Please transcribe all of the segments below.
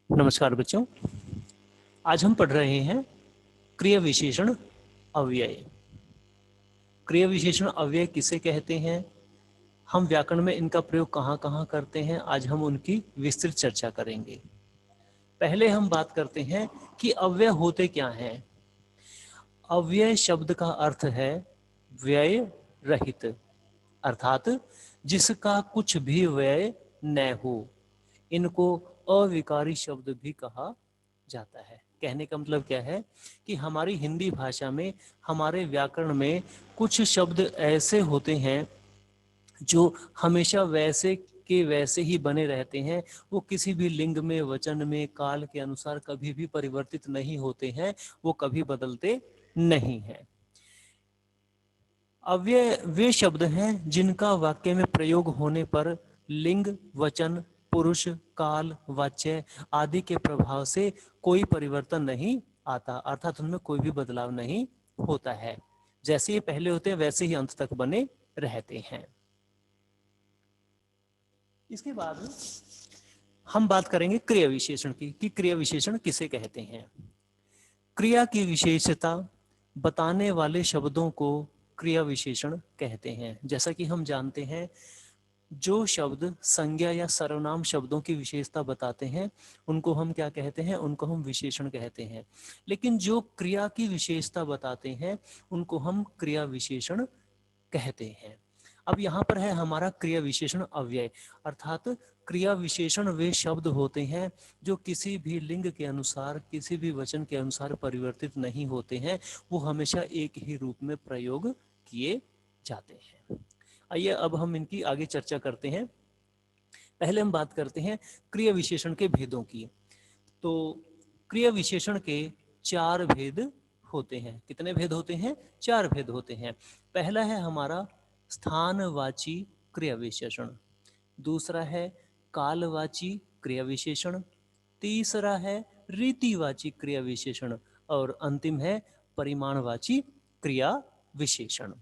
नमस्कार बच्चों। आज हम पढ़ रहे हैं क्रिया विशेषण अव्यय। क्रिया विशेषण अव्यय किसे कहते हैं, हम व्याकरण में इनका प्रयोग कहाँ कहाँ करते हैं, आज हम उनकी विस्तृत चर्चा करेंगे। पहले हम बात करते हैं कि अव्यय होते क्या हैं। अव्यय शब्द का अर्थ है व्यय रहित, अर्थात जिसका कुछ भी व्यय न हो। इनको अविकारी शब्द भी कहा जाता है। कहने का मतलब क्या है कि हमारी हिंदी भाषा में, हमारे व्याकरण में कुछ शब्द ऐसे होते हैं जो हमेशा वैसे के वैसे ही बने रहते हैं। वो किसी भी लिंग में, वचन में, काल के अनुसार कभी भी परिवर्तित नहीं होते हैं, वो कभी बदलते नहीं हैं। अव्यय वे शब्द हैं जिनका वाक्य में प्रयोग होने पर लिंग, वचन, पुरुष, काल, वाच्य आदि के प्रभाव से कोई परिवर्तन नहीं आता, अर्थात उनमें कोई भी बदलाव नहीं होता है। जैसे ये पहले होते हैं वैसे ही अंत तक बने रहते हैं। इसके बाद हम बात करेंगे क्रिया विशेषण की, कि क्रिया विशेषण किसे कहते हैं। क्रिया की विशेषता बताने वाले शब्दों को क्रिया विशेषण कहते हैं। जैसा कि हम जानते हैं, जो शब्द संज्ञा या सर्वनाम शब्दों की विशेषता बताते हैं उनको हम क्या कहते हैं, उनको हम विशेषण कहते हैं। लेकिन जो क्रिया की विशेषता बताते हैं उनको हम क्रिया विशेषण कहते हैं। अब यहाँ पर है हमारा क्रिया विशेषण अव्यय, अर्थात क्रिया विशेषण वे शब्द होते हैं जो किसी भी लिंग के अनुसार, किसी भी वचन के अनुसार परिवर्तित नहीं होते हैं, वो हमेशा एक ही रूप में प्रयोग किए जाते हैं। आइए अब हम इनकी आगे चर्चा करते हैं। पहले हम बात करते हैं क्रिया विशेषण के भेदों की। तो क्रिया विशेषण के चार भेद होते हैं। कितने भेद होते हैं? चार भेद होते हैं। पहला है हमारा स्थानवाची क्रिया विशेषण, दूसरा है कालवाची क्रिया विशेषण, तीसरा है रीतिवाची क्रिया विशेषण और अंतिम है परिमाणवाची क्रिया विशेषण।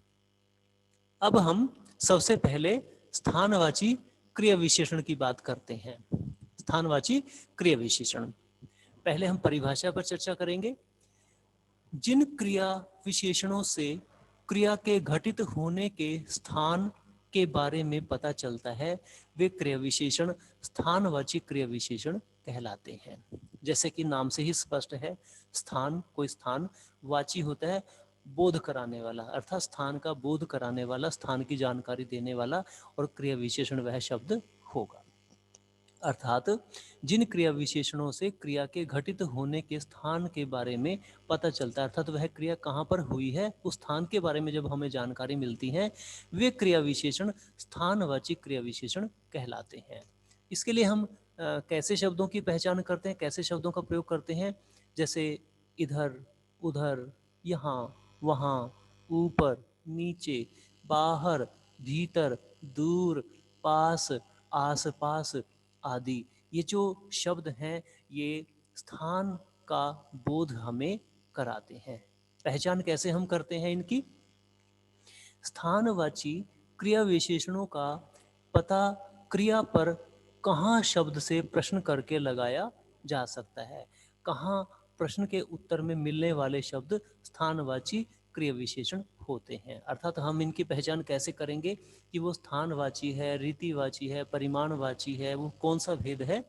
अब हम सबसे पहले स्थानवाची क्रिया विशेषण की बात करते हैं। स्थानवाची क्रिया विशेषण, पहले हम परिभाषा पर चर्चा करेंगे। जिन क्रिया विशेषणों से क्रिया के घटित होने के स्थान के बारे में पता चलता है वे क्रिया विशेषण स्थानवाची क्रिया विशेषण कहलाते हैं। जैसे कि नाम से ही स्पष्ट है, स्थान, कोई स्थान, वाची होता है बोध कराने वाला, अर्थात स्थान का बोध कराने वाला, स्थान की जानकारी देने वाला, और क्रिया विशेषण वह शब्द होगा। अर्थात जिन क्रिया विशेषणों से क्रिया के घटित होने के स्थान के बारे में पता चलता है, अर्थात वह क्रिया कहाँ पर हुई है उस स्थान के बारे में जब हमें जानकारी मिलती है, वे क्रिया विशेषण स्थानवाची क्रिया विशेषण कहलाते हैं। इसके लिए हम कैसे शब्दों की पहचान करते हैं, कैसे शब्दों का प्रयोग करते हैं? जैसे इधर, उधर, यहाँ, वहाँ, ऊपर, नीचे, बाहर, भीतर, दूर, पास, आसपास आदि। ये जो शब्द हैं ये स्थान का बोध हमें कराते हैं। पहचान कैसे हम करते हैं इनकी? स्थानवाची क्रिया विशेषणों का पता क्रिया पर कहाँ शब्द से प्रश्न करके लगाया जा सकता है। कहाँ प्रश्न के उत्तर में मिलने वाले शब्द स्थानवाची क्रिया विशेषण होते हैं। अर्थात हम इनकी पहचान कैसे करेंगे कि वो स्थानवाची है, रीतिवाची है, परिमाणवाची है, वो कौन सा भेद है?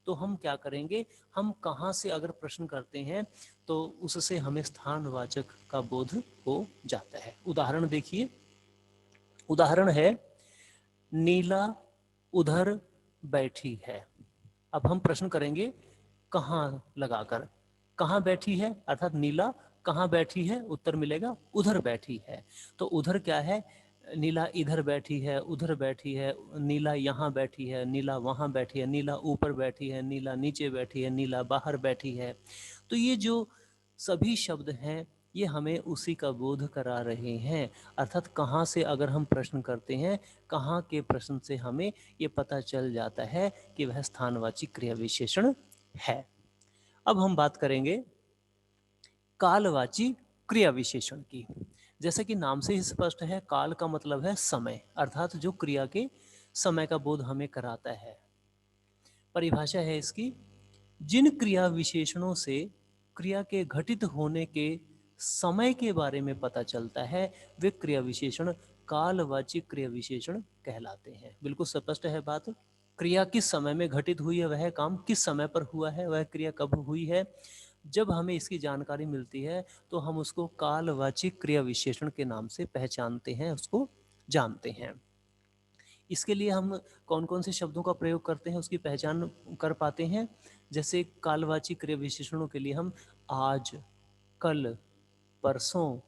तो हम क्या करेंगे, हम कहाँ से अगर प्रश्न करते हैं तो उससे हमें स्थानवाचक का बोध हो जाता है। उदाहरण देखिए, उदाहरण है नीला उधर बैठी है। अब हम प्रश्न करेंगे कहाँ लगाकर, कहाँ बैठी है, अर्थात नीला कहाँ बैठी है, उत्तर मिलेगा उधर बैठी है। तो उधर क्या है? नीला इधर बैठी है, उधर बैठी है, नीला यहाँ बैठी है, नीला वहाँ बैठी है, नीला ऊपर बैठी है, नीला नीचे बैठी है, नीला बाहर बैठी है। तो ये जो सभी शब्द हैं ये हमें उसी का बोध करा रहे हैं। अर्थात कहाँ से अगर हम प्रश्न करते हैं, कहाँ के प्रश्न से हमें ये पता चल जाता है कि वह स्थानवाची क्रिया विशेषण है। अब हम बात करेंगे कालवाची क्रिया विशेषण की। जैसे कि नाम से ही स्पष्ट है, काल का मतलब है समय, अर्थात जो क्रिया के समय का बोध हमें कराता है। परिभाषा है इसकी, जिन क्रिया विशेषणों से क्रिया के घटित होने के समय के बारे में पता चलता है वे क्रिया विशेषण कालवाची क्रिया विशेषण कहलाते हैं। बिल्कुल स्पष्ट है बात। क्रिया किस समय में घटित हुई है, वह काम किस समय पर हुआ है, वह क्रिया कब हुई है, जब हमें इसकी जानकारी मिलती है तो हम उसको कालवाची क्रिया विशेषण के नाम से पहचानते हैं, उसको जानते हैं। इसके लिए हम कौन कौन से शब्दों का प्रयोग करते हैं उसकी पहचान कर पाते हैं। जैसे कालवाची क्रिया विशेषणों के लिए हम आज, कल, परसों,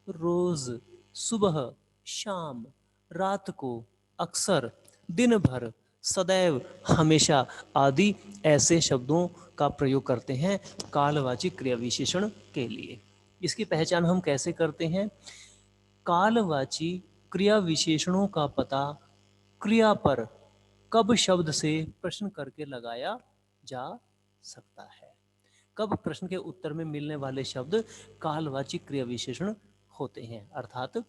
रोज, सुबह, शाम, रात को, अक्सर, दिन भर, सदैव, हमेशा आदि ऐसे शब्दों का प्रयोग करते हैं कालवाची क्रिया विशेषण के लिए। इसकी पहचान हम कैसे करते हैं? कालवाची क्रिया विशेषणों का पता क्रिया पर कब शब्द से प्रश्न करके लगाया जा सकता है। कब प्रश्न के उत्तर में मिलने वाले शब्द कालवाची क्रिया विशेषण होते हैं। अर्थात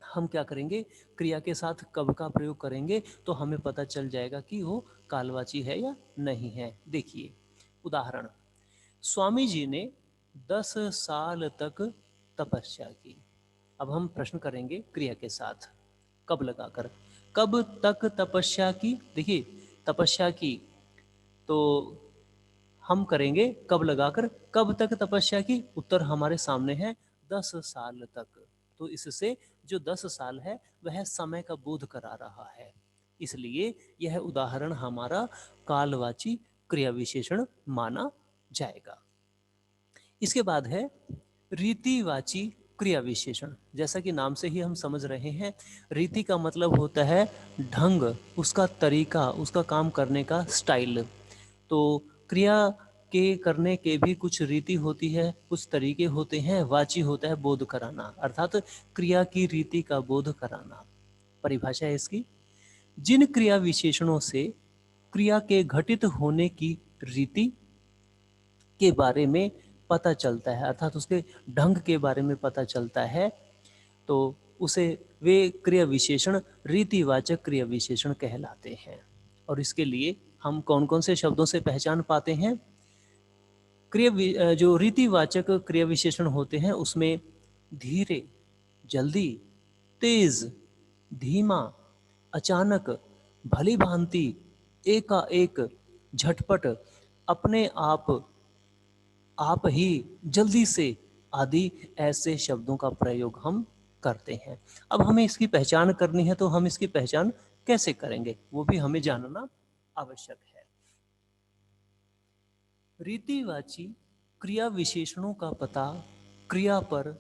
हम क्या करेंगे, क्रिया के साथ कब का प्रयोग करेंगे तो हमें पता चल जाएगा कि वो कालवाची है या नहीं है। देखिए उदाहरण, स्वामी जी ने 10 साल तक तपस्या की। अब हम प्रश्न करेंगे क्रिया के साथ कब लगाकर। कब तक तपस्या की? देखिए तपस्या की तो हम करेंगे कब लगाकर, कब तक तपस्या की, उत्तर हमारे सामने है 10 साल तक। तो इससे जो 10 साल है वह समय का बोध करा रहा है, इसलिए यह उदाहरण हमारा कालवाची क्रिया विशेषण माना जाएगा। इसके बाद है रीतिवाची क्रिया विशेषण। जैसा कि नाम से ही हम समझ रहे हैं, रीति का मतलब होता है ढंग, उसका तरीका, उसका काम करने का स्टाइल। तो क्रिया के करने के भी कुछ रीति होती है, कुछ तरीके होते हैं। वाची होता है बोध कराना, अर्थात क्रिया की रीति का बोध कराना। परिभाषा है इसकी, जिन क्रिया विशेषणों से क्रिया के घटित होने की रीति के बारे में पता चलता है, अर्थात उसके ढंग के बारे में पता चलता है, तो उसे वे क्रिया विशेषण रीतिवाचक क्रिया विशेषण कहलाते हैं। और इसके लिए हम कौन कौन से शब्दों से पहचान पाते हैं? जो रीतिवाचक क्रिया विशेषण होते हैं उसमें धीरे, जल्दी, तेज, धीमा, अचानक, भली भांति, एकाएक, झटपट, अपने आप ही, जल्दी से आदि ऐसे शब्दों का प्रयोग हम करते हैं। अब हमें इसकी पहचान करनी है तो हम इसकी पहचान कैसे करेंगे वो भी हमें जानना आवश्यक है। रीतिवाची क्रिया विशेषणों का पता क्रिया पर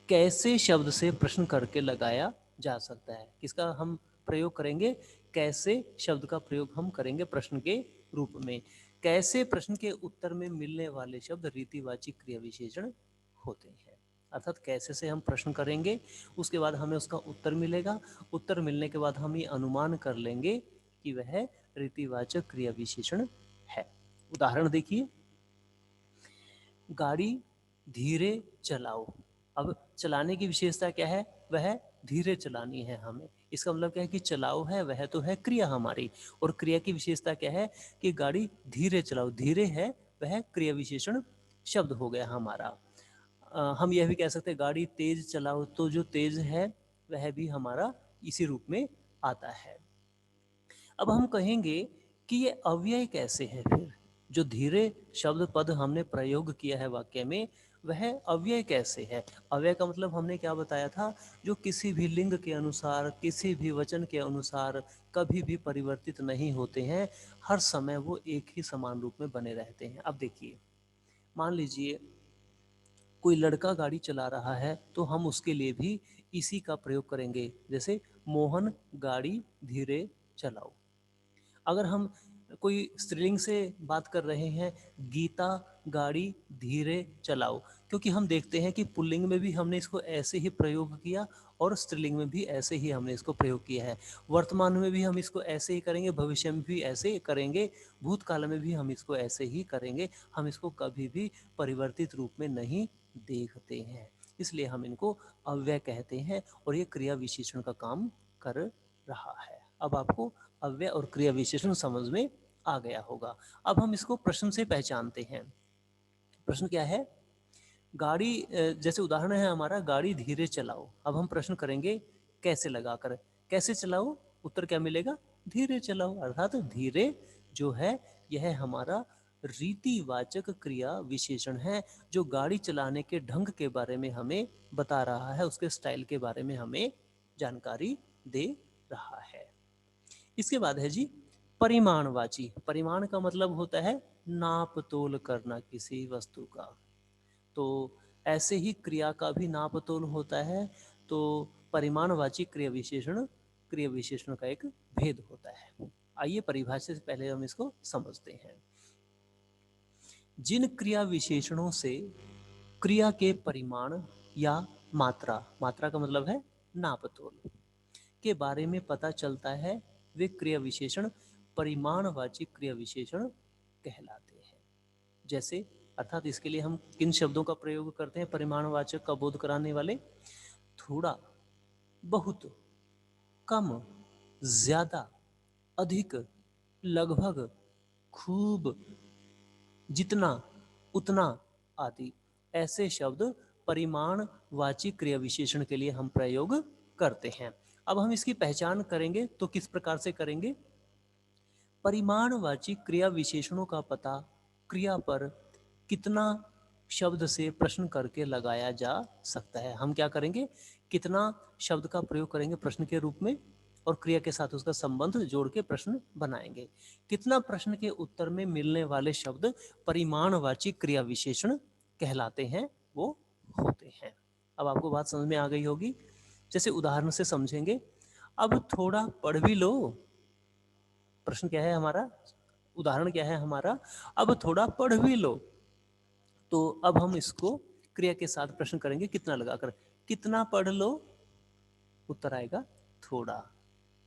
कैसे शब्द से प्रश्न करके लगाया जा सकता है। किसका हम प्रयोग करेंगे? कैसे शब्द का प्रयोग हम करेंगे प्रश्न के रूप में। कैसे प्रश्न के उत्तर में मिलने वाले शब्द रीतिवाची क्रिया विशेषण होते हैं। अर्थात कैसे से हम प्रश्न करेंगे, उसके बाद हमें उसका उत्तर मिलेगा, उत्तर मिलने के बाद हम ये अनुमान कर लेंगे कि वह रीतिवाचक क्रिया विशेषण है। उदाहरण देखिए, गाड़ी धीरे चलाओ। अब चलाने की विशेषता क्या है? वह धीरे चलानी है हमें। इसका मतलब क्या है कि चलाओ है वह तो है क्रिया हमारी, और क्रिया की विशेषता क्या है कि गाड़ी धीरे चलाओ। धीरे है वह क्रिया विशेषण शब्द हो गया हमारा। हम यह भी कह सकते हैं गाड़ी तेज चलाओ, तो जो तेज है वह भी हमारा इसी रूप में आता है। अब हम कहेंगे कि ये अव्यय कैसे है फिर? जो धीरे शब्द पद हमने प्रयोग किया है वाक्य में, वह अव्यय कैसे है? अव्यय का मतलब हमने क्या बताया था? जो किसी भी लिंग के अनुसार, किसी भी वचन के अनुसार कभी भी परिवर्तित नहीं होते हैं, हर समय वो एक ही समान रूप में बने रहते हैं। अब देखिए, मान लीजिए कोई लड़का गाड़ी चला रहा है तो हम उसके लिए भी इसी का प्रयोग करेंगे, जैसे मोहन गाड़ी धीरे चलाओ। अगर हम कोई स्त्रीलिंग से बात कर रहे हैं, गीता गाड़ी धीरे चलाओ, क्योंकि हम देखते हैं कि पुल्लिंग में भी हमने इसको ऐसे ही प्रयोग किया और स्त्रीलिंग में भी ऐसे ही हमने इसको प्रयोग किया है। वर्तमान में भी हम इसको ऐसे ही करेंगे, भविष्य में भी ऐसे ही करेंगे, भूतकाल में भी हम इसको ऐसे ही करेंगे। हम इसको कभी भी परिवर्तित रूप में नहीं देखते हैं, इसलिए हम इनको अव्यय कहते हैं और ये क्रिया विशेषण का काम कर रहा है। अब आपको अव्यय और क्रिया विशेषण समझ में आ गया होगा। अब हम इसको प्रश्न से पहचानते हैं। प्रश्न क्या है? गाड़ी, जैसे उदाहरण है हमारा, गाड़ी धीरे चलाओ। अब हम प्रश्न करेंगे कैसे लगाकर, कैसे चलाओ? उत्तर क्या मिलेगा? धीरे चलाओ। अर्थात धीरे जो है यह हमारा रीतिवाचक क्रिया विशेषण है, जो गाड़ी चलाने के ढंग के बारे में हमें बता रहा है, उसके स्टाइल के बारे में हमें जानकारी दे रहा है। इसके बाद है जी परिमाणवाची। परिमाण का मतलब होता है नाप तोल करना किसी वस्तु का। तो ऐसे ही क्रिया का भी नाप तोल होता है। तो परिमाणवाची क्रिया विशेषण का एक भेद होता है। आइए परिभाषा से पहले हम इसको समझते हैं। जिन क्रिया विशेषणों से क्रिया के परिमाण या मात्रा, मात्रा का मतलब है नाप तोल, के बारे में पता चलता है, वे क्रिया विशेषण परिमाणवाची क्रिया विशेषण कहलाते हैं। जैसे, अर्थात इसके लिए हम किन शब्दों का प्रयोग करते हैं परिमाणवाचक का बोध कराने वाले? थोड़ा, बहुत, कम, ज्यादा, अधिक, लगभग, खूब, जितना, उतना आदि ऐसे शब्द परिमाणवाची क्रिया विशेषण के लिए हम प्रयोग करते हैं। अब हम इसकी पहचान करेंगे तो किस प्रकार से करेंगे? परिमाणवाची क्रिया विशेषणों का पता क्रिया पर कितना शब्द से प्रश्न करके लगाया जा सकता है। हम क्या करेंगे? कितना शब्द का प्रयोग करेंगे प्रश्न के रूप में, और क्रिया के साथ उसका संबंध जोड़ के प्रश्न बनाएंगे। कितना प्रश्न के उत्तर में मिलने वाले शब्द परिमाणवाची क्रिया विशेषण कहलाते हैं, वो होते हैं। अब आपको बात समझ में आ गई होगी। जैसे उदाहरण से समझेंगे। अब थोड़ा पढ़ भी लो। प्रश्न क्या है हमारा? उदाहरण क्या है हमारा? अब थोड़ा पढ़ भी लो। तो अब हम इसको क्रिया के साथ प्रश्न करेंगे कितना लगाकर। कितना पढ़ लो? उत्तर आएगा थोड़ा।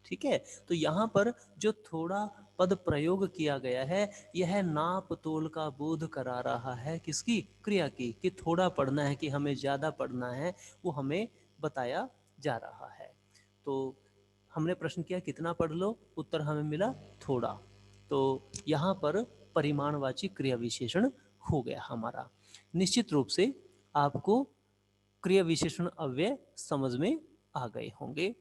ठीक है। तो यहाँ पर जो थोड़ा पद प्रयोग किया गया है, यह नाप तोल का बोध करा रहा है। किसकी? क्रिया की। कि थोड़ा पढ़ना है कि हमें ज्यादा पढ़ना है, वो हमें बताया जा रहा है। तो हमने प्रश्न किया कितना पढ़ लो, उत्तर हमें मिला थोड़ा। तो यहाँ पर परिमाणवाची क्रिया विशेषण हो गया हमारा। निश्चित रूप से आपको क्रिया विशेषण अव्यय समझ में आ गए होंगे।